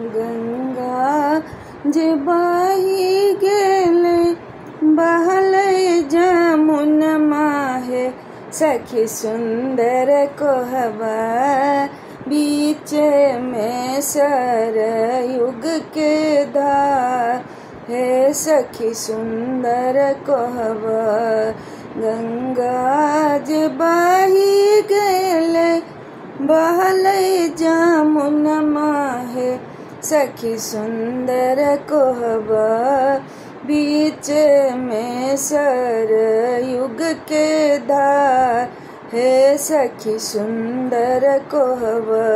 गंगा जे बही गेले बहले जमुन माहे सखी सुंदर कोहबा बीच में सरयुग के धार है सखी सुंदर कोहबा। गंगा जे बही गेले बहले जमुन माहे सखी सुंदर कोहबा बीच में सरयुग के धार है सखी सुंदर कोहबा।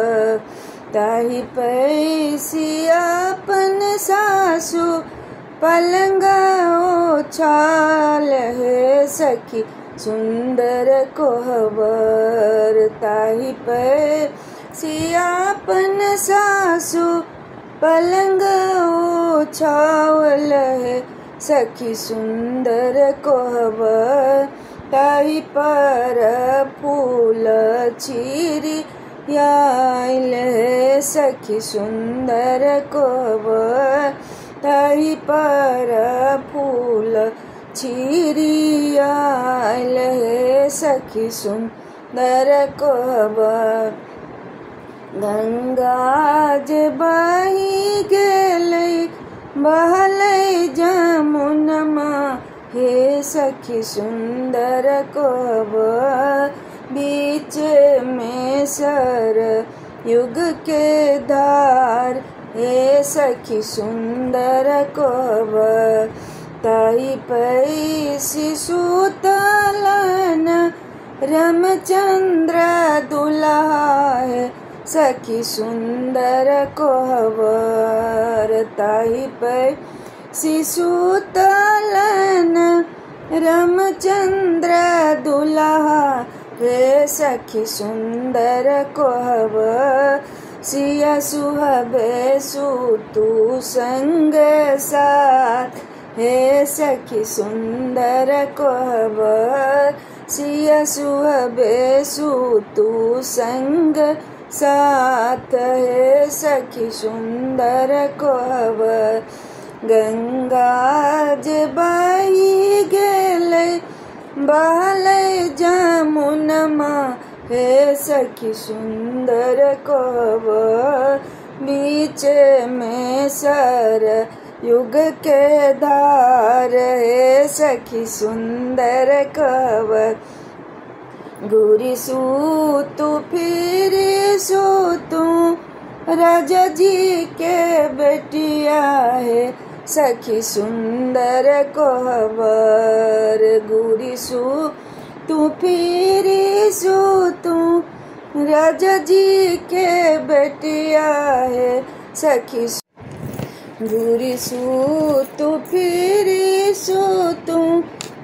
ताही पैसी अपन सासु पलंगा उछाल है सखी सुंदर कोहबर। ताही पैसी अपन सासु पलंग उछाल है सखी सुंदर कोहबर। ताही पर फूल चीरी आइल है सखी सुंदर कोहबर। ताही पर फूल चीरी आइल है सखी सुंदर कोहबर। गंगा जे बही गेले बहले जमुन माहे सखी सुंदर कोहबर बीच में सरयुग के धार हे सखी सुंदर कोहबर। ताही पैसी सुतलन रामचंद्र दुल्हा है सखी सुंदर कोहबर। ताही पैसी सुतलन रामचंद्र दुल्हा है सखी सुंदर कोहबर। सिया सुहबे सुतु संग साथ है सखी सुंदर कोहबर। सिया सुहबे सुतु संग साथ है सखी सुंदर कोहबर। गंगा जे बही गेले बहले जमुन माहे सखी सुंदर कोहबर बीच में सरयुग के धार है सखी सुंदर कोहबर। गुरी सूतु फिर सूतु राजा जी के बेटिया है सखी सुंदर कोहबर। गुरी सूतु फिर सूतु राजा जी के बेटिया है सखी। गुरी सूतु फिर सूतु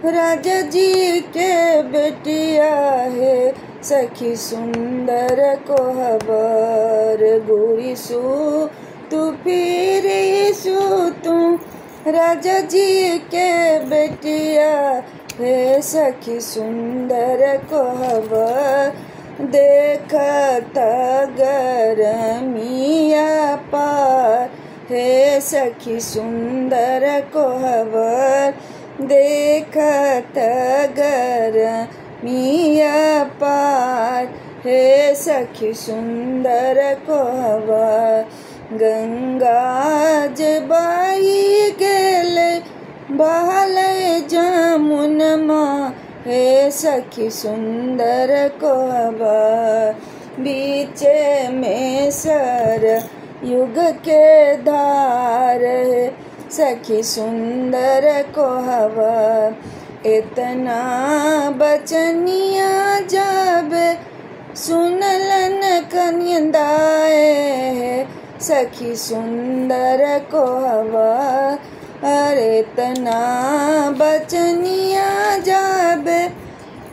राजा जी के बेटिया है सखी सुंदर कोहबर। गुरी सूतु फिर सूतु राजा जी के बेटिया है सखी सुंदर कोहबर। देखत गरमिया पार है सखी सुंदर कोहबर। देखत गरमिया पार है सखी सुंदर कोहबर। गंगा जे बही गेले बहले जमुन माहे सखी सुंदर कोहबर बीच में सरयुग के धार है सखी सुंदर कोहबर। इतना बचनिया जब सुनलन कन्यदाए सखी सुंदर कोहबर। अरे तना बचनिया जब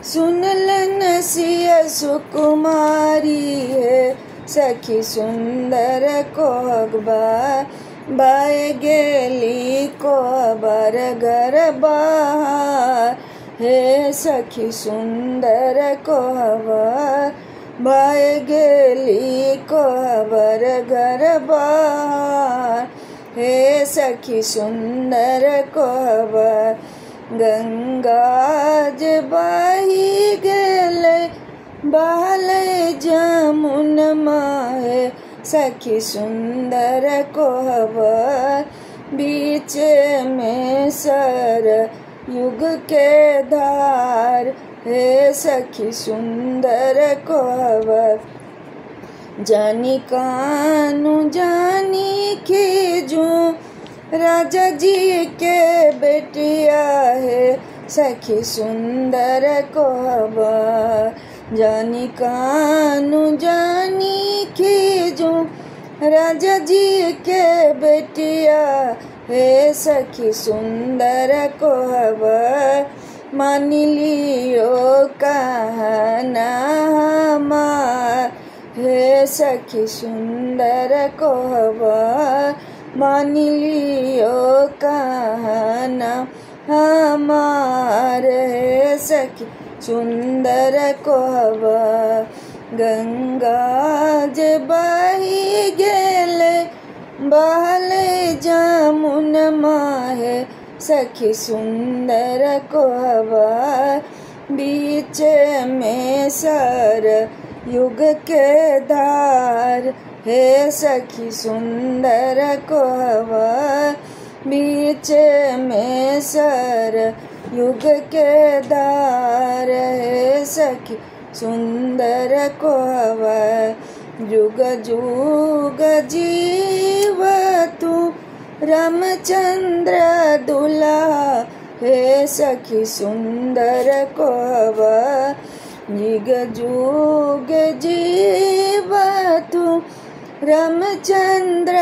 सुनलन सिया सुकुमारी है सखी सुंदर कोहबर। बाय गेली कोहबर घर बाहर है सखी सुंदर कोहबर। बह गेली कोहबर घर बार। हे सखी सुंदर कोहबर गंगा जे बही गेले बहले जमुन माहे। सखी सुंदर कोहबर बीच में सर युग के धार। हे सखी सुंदर कोहबर जानी कानू जानी खीजू राजा जी के बेटिया है। सखी सुंदर कोहबर जानी कानू जानी खीजू राजा जी के बेटिया है। सखी सुंदर कोहबर मान लियो कहना हमार। हे सखी सुंदर कोहबर मान लियो कहना हमार। हे सखी सुंदर कोहबर गंगा जे बही गेले बहले जमुन माहे। सखी सुंदर कोहबर बीच में सर युग के धार। हे सखी सुंदर कोहबर बीच में सर युग के धार। हे सखी सुंदर कोहबर जुग जुग जीव तू रामचंद्र दुल्हा। हे सखी सुंदर कोहबर जुग जुग जीव तू रामचंद्र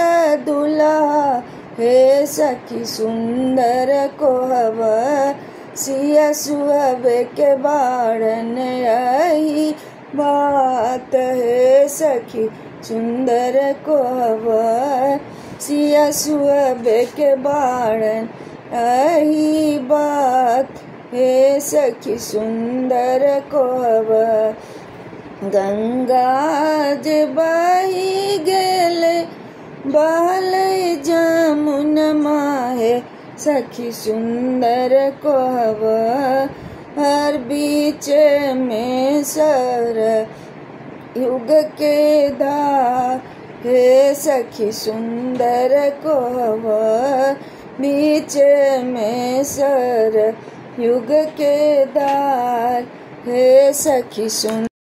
दुल्हा। हे सखी सुंदर कोहबर सिया सुहावे के बाड़न आई बात। हे सखी सुंदर कोहबर सिया सुहावे के बाड़न आई बात। हे सखी सुंदर कोहबर गंगा जे बही गेले बहले जमुन माहे। सखी सुंदर कोहबर हर बीच में सर युग के धार। हे सखी सुंदर कोहबर बीच में सर युग के धार। हे सखी सुंदर